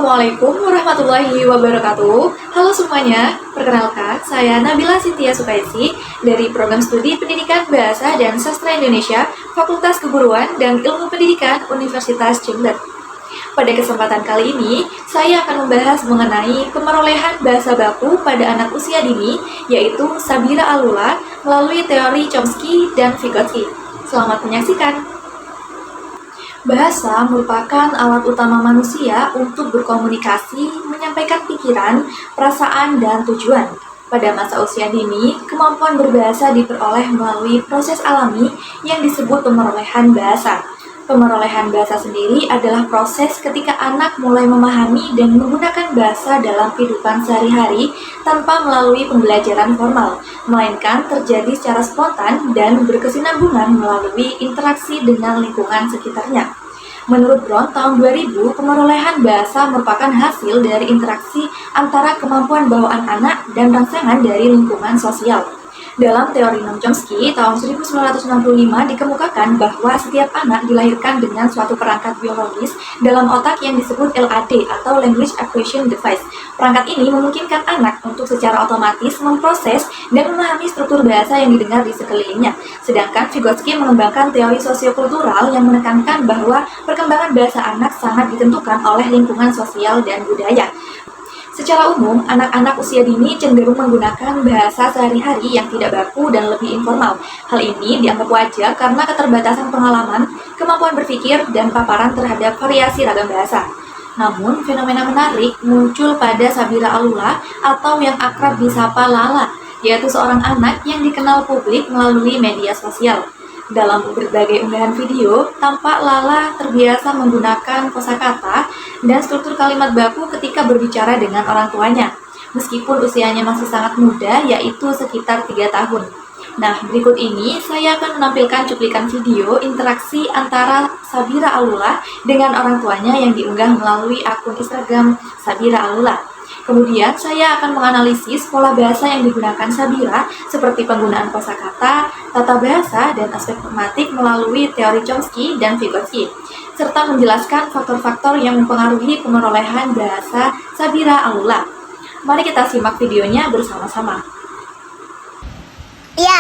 Assalamualaikum warahmatullahi wabarakatuh. Halo semuanya, perkenalkan saya Nabila Sintia Sukaisi dari Program Studi Pendidikan Bahasa dan Sastra Indonesia, Fakultas Keguruan dan Ilmu Pendidikan Universitas Jember. Pada kesempatan kali ini, saya akan membahas mengenai pemerolehan bahasa baku pada anak usia dini, yaitu Sabira Alula melalui teori Chomsky dan Vygotsky. Selamat menyaksikan. Bahasa merupakan alat utama manusia untuk berkomunikasi, menyampaikan pikiran, perasaan, dan tujuan. Pada masa usia dini, kemampuan berbahasa diperoleh melalui proses alami yang disebut pemerolehan bahasa. Pemerolehan bahasa sendiri adalah proses ketika anak mulai memahami dan menggunakan bahasa dalam kehidupan sehari-hari tanpa melalui pembelajaran formal, melainkan terjadi secara spontan dan berkesinambungan melalui interaksi dengan lingkungan sekitarnya. Menurut Brown, tahun 2000, pemerolehan bahasa merupakan hasil dari interaksi antara kemampuan bawaan anak dan rangsangan dari lingkungan sosial. Dalam teori Noam Chomsky, tahun 1965 dikemukakan bahwa setiap anak dilahirkan dengan suatu perangkat biologis dalam otak yang disebut LAD atau Language Acquisition Device. Perangkat ini memungkinkan anak untuk secara otomatis memproses dan memahami struktur bahasa yang didengar di sekelilingnya. Sedangkan Vygotsky mengembangkan teori sosiokultural yang menekankan bahwa perkembangan bahasa anak sangat ditentukan oleh lingkungan sosial dan budaya. Secara umum, anak-anak usia dini cenderung menggunakan bahasa sehari-hari yang tidak baku dan lebih informal. Hal ini dianggap wajar karena keterbatasan pengalaman, kemampuan berpikir, dan paparan terhadap variasi ragam bahasa. Namun, fenomena menarik muncul pada Sabira Alula atau yang akrab disapa Lala, yaitu seorang anak yang dikenal publik melalui media sosial. Dalam berbagai unggahan video, tampak Lala terbiasa menggunakan kosakata dan struktur kalimat baku ketika berbicara dengan orang tuanya, meskipun usianya masih sangat muda, yaitu sekitar 3 tahun. Nah, berikut ini saya akan menampilkan cuplikan video interaksi antara Sabira Alula dengan orang tuanya yang diunggah melalui akun Instagram Sabira Alula. Kemudian saya akan menganalisis pola bahasa yang digunakan Sabira seperti penggunaan kosakata, tata bahasa, dan aspek formatik melalui teori Chomsky dan Vygotsky, serta menjelaskan faktor-faktor yang mempengaruhi pemerolehan bahasa Sabira Alula. Mari kita simak videonya bersama-sama. Iya.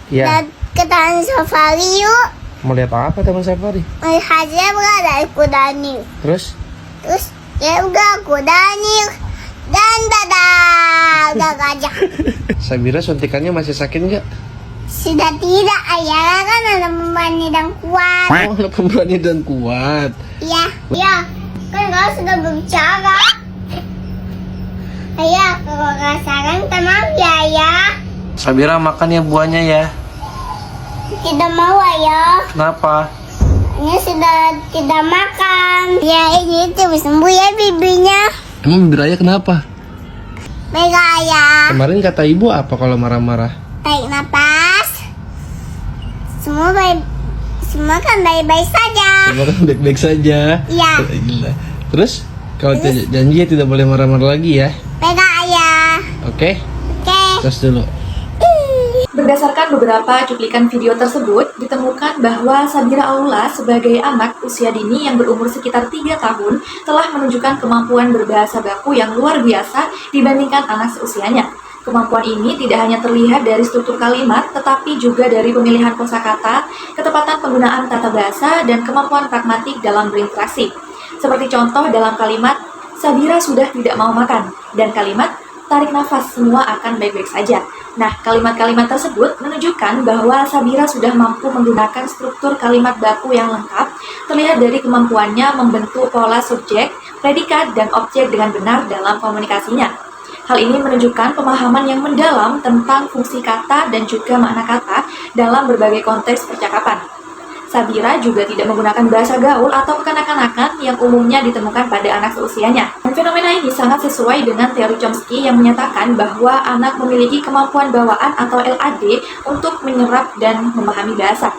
Iya. Ke taman safari yuk. Mau lihat apa taman safari? Melihat zebra dan kuda Nil. Terus? Zebra, kuda Nil, dan ada gajah. Sabira suntikannya masih sakit nggak? Sudah tidak, ayah kan ada pemberani dan kuat. Oh, ada pemberani dan kuat. Iya, kan kau sudah berbicara. Ayah, kalau nggak saran tenang ya, ayah. Sabira makan ya buahnya ya. Tidak mau, ayah. Kenapa? Ini sudah tidak makan. Ya, ini terus sembuh ya bibinya. Emang bibir ayah kenapa? Baik, ayah. Kemarin kata ibu apa kalau marah-marah? Tarik napas. Semua kan baik-baik saja. Semua kan baik-baik saja. Iya. Gila. Terus kau janji ya tidak boleh marah-marah lagi ya? Baik, ayah. Oke? Oke. Tes dulu. Berdasarkan beberapa cuplikan video tersebut, ditemukan bahwa Sabira Alula sebagai anak usia dini yang berumur sekitar 3 tahun telah menunjukkan kemampuan berbahasa baku yang luar biasa dibandingkan anak seusianya. Kemampuan ini tidak hanya terlihat dari struktur kalimat, tetapi juga dari pemilihan kosakata, ketepatan penggunaan tata bahasa, dan kemampuan pragmatik dalam berinteraksi. Seperti contoh dalam kalimat, Sabira sudah tidak mau makan, dan kalimat, tarik nafas, semua akan baik-baik saja. Nah, kalimat-kalimat tersebut menunjukkan bahwa Sabira sudah mampu menggunakan struktur kalimat baku yang lengkap, terlihat dari kemampuannya membentuk pola subjek, predikat, dan objek dengan benar dalam komunikasinya. Hal ini menunjukkan pemahaman yang mendalam tentang fungsi kata dan juga makna kata dalam berbagai konteks percakapan. Sabira juga tidak menggunakan bahasa gaul atau kekanak-kanakan yang umumnya ditemukan pada anak seusianya. Dan fenomena ini sangat sesuai dengan teori Chomsky yang menyatakan bahwa anak memiliki kemampuan bawaan atau LAD untuk menyerap dan memahami bahasa.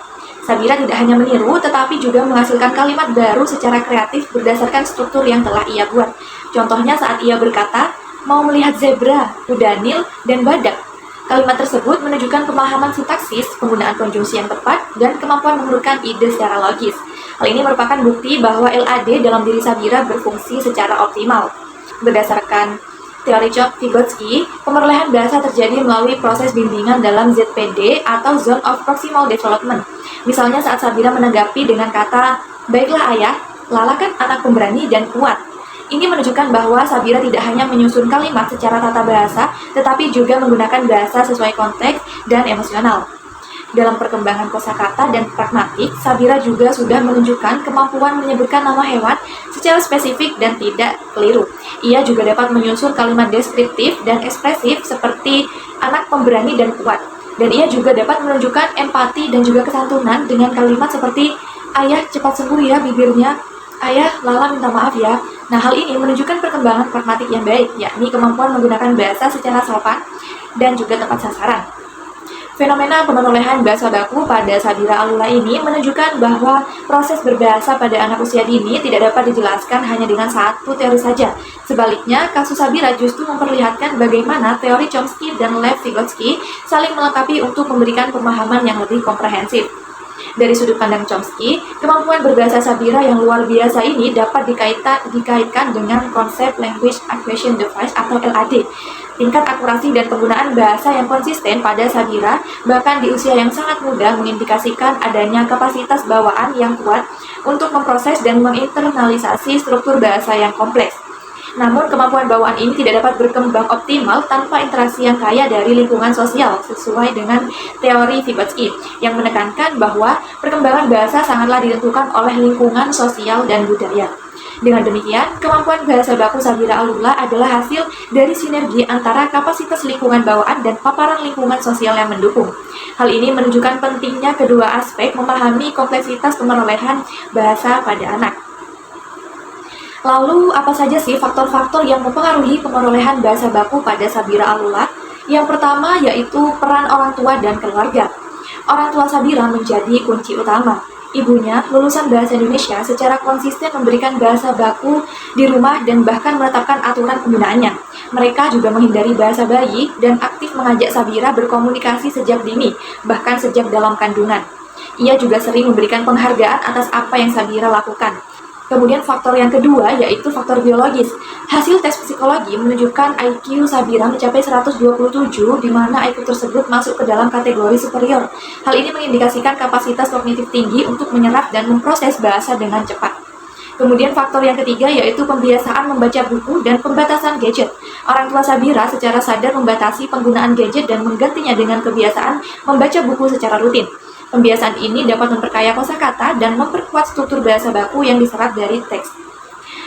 Sabira tidak hanya meniru, tetapi juga menghasilkan kalimat baru secara kreatif berdasarkan struktur yang telah ia buat. Contohnya saat ia berkata, mau melihat zebra, kuda Nil, dan badak. Kalimat tersebut menunjukkan pemahaman sintaksis, penggunaan konjungsi yang tepat, dan kemampuan mengurutkan ide secara logis. Hal ini merupakan bukti bahwa LAD dalam diri Sabira berfungsi secara optimal. Berdasarkan teori Vygotsky, pemerolehan bahasa terjadi melalui proses bimbingan dalam ZPD atau Zone of Proximal Development. Misalnya saat Sabira menanggapi dengan kata, "Baiklah ayah, Lala kan anak pemberani dan kuat." Ini menunjukkan bahwa Sabira tidak hanya menyusun kalimat secara tata bahasa, tetapi juga menggunakan bahasa sesuai konteks dan emosional. Dalam perkembangan kosakata dan pragmatik, Sabira juga sudah menunjukkan kemampuan menyebutkan nama hewan secara spesifik dan tidak keliru. Ia juga dapat menyusun kalimat deskriptif dan ekspresif seperti anak pemberani dan kuat. Dan ia juga dapat menunjukkan empati dan juga kesantunan dengan kalimat seperti, "Ayah, cepat sembuh ya bibirnya. Ayah, Lala minta maaf ya." Nah, hal ini menunjukkan perkembangan pragmatik yang baik, yakni kemampuan menggunakan bahasa secara sopan dan juga tepat sasaran. Fenomena pemerolehan bahasa baku pada Sabira Alula ini menunjukkan bahwa proses berbahasa pada anak usia dini tidak dapat dijelaskan hanya dengan satu teori saja. Sebaliknya, kasus Sabira justru memperlihatkan bagaimana teori Chomsky dan Lev Vygotsky saling melengkapi untuk memberikan pemahaman yang lebih komprehensif. Dari sudut pandang Chomsky, kemampuan berbahasa Sabira yang luar biasa ini dapat dikaitkan dengan konsep Language Acquisition Device atau LAD. Tingkat akurasi dan penggunaan bahasa yang konsisten pada Sabira, bahkan di usia yang sangat muda, mengindikasikan adanya kapasitas bawaan yang kuat untuk memproses dan menginternalisasi struktur bahasa yang kompleks. Namun, kemampuan bawaan ini tidak dapat berkembang optimal tanpa interaksi yang kaya dari lingkungan sosial, sesuai dengan teori Vygotsky, yang menekankan bahwa perkembangan bahasa sangatlah ditentukan oleh lingkungan sosial dan budaya. Dengan demikian, kemampuan bahasa baku Sabira Alula adalah hasil dari sinergi antara kapasitas lingkungan bawaan dan paparan lingkungan sosial yang mendukung. Hal ini menunjukkan pentingnya kedua aspek memahami kompleksitas pemerolehan bahasa pada anak. Lalu, apa saja sih faktor-faktor yang mempengaruhi pemerolehan bahasa baku pada Sabira Alula? Yang pertama yaitu peran orang tua dan keluarga. Orang tua Sabira menjadi kunci utama. Ibunya, lulusan bahasa Indonesia, secara konsisten memberikan bahasa baku di rumah dan bahkan menetapkan aturan penggunaannya. Mereka juga menghindari bahasa bayi dan aktif mengajak Sabira berkomunikasi sejak dini, bahkan sejak dalam kandungan. Ia juga sering memberikan penghargaan atas apa yang Sabira lakukan. Kemudian faktor yang kedua yaitu faktor biologis. Hasil tes psikologi menunjukkan IQ Sabira mencapai 127, di mana IQ tersebut masuk ke dalam kategori superior. Hal ini mengindikasikan kapasitas kognitif tinggi untuk menyerap dan memproses bahasa dengan cepat. Kemudian faktor yang ketiga yaitu pembiasaan membaca buku dan pembatasan gadget. Orang tua Sabira secara sadar membatasi penggunaan gadget dan menggantinya dengan kebiasaan membaca buku secara rutin. Pembiasaan ini dapat memperkaya kosakata dan memperkuat struktur bahasa baku yang diserap dari teks.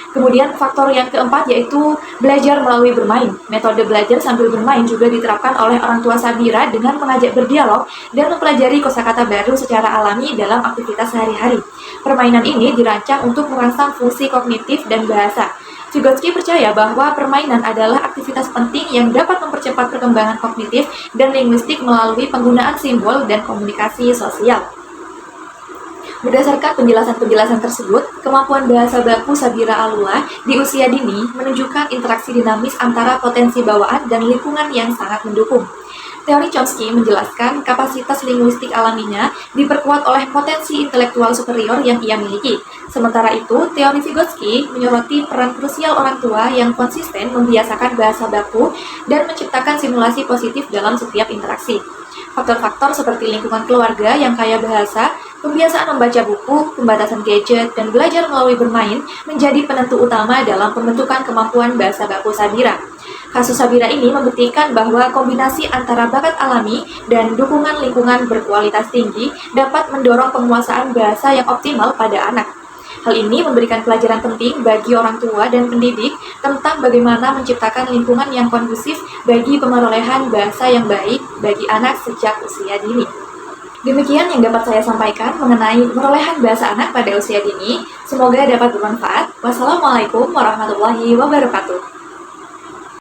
Kemudian faktor yang keempat yaitu belajar melalui bermain. Metode belajar sambil bermain juga diterapkan oleh orang tua Sabira dengan mengajak berdialog dan mempelajari kosakata baru secara alami dalam aktivitas sehari-hari. Permainan ini dirancang untuk merangsang fungsi kognitif dan bahasa. Vygotsky percaya bahwa permainan adalah aktivitas penting yang dapat mempercepat perkembangan kognitif dan linguistik melalui penggunaan simbol dan komunikasi sosial. Berdasarkan penjelasan-penjelasan tersebut, kemampuan bahasa baku Sabira Alula di usia dini menunjukkan interaksi dinamis antara potensi bawaan dan lingkungan yang sangat mendukung. Teori Chomsky menjelaskan kapasitas linguistik alaminya diperkuat oleh potensi intelektual superior yang ia miliki. Sementara itu, teori Vygotsky menyoroti peran krusial orang tua yang konsisten membiasakan bahasa baku dan menciptakan simulasi positif dalam setiap interaksi. Faktor-faktor seperti lingkungan keluarga yang kaya bahasa, pembiasaan membaca buku, pembatasan gadget, dan belajar melalui bermain menjadi penentu utama dalam pembentukan kemampuan bahasa baku Sabira. Kasus Sabira ini membuktikan bahwa kombinasi antara bakat alami dan dukungan lingkungan berkualitas tinggi dapat mendorong penguasaan bahasa yang optimal pada anak. Hal ini memberikan pelajaran penting bagi orang tua dan pendidik tentang bagaimana menciptakan lingkungan yang kondusif bagi pemerolehan bahasa yang baik bagi anak sejak usia dini. Demikian yang dapat saya sampaikan mengenai pemerolehan bahasa anak pada usia dini. Semoga dapat bermanfaat. Wassalamualaikum warahmatullahi wabarakatuh.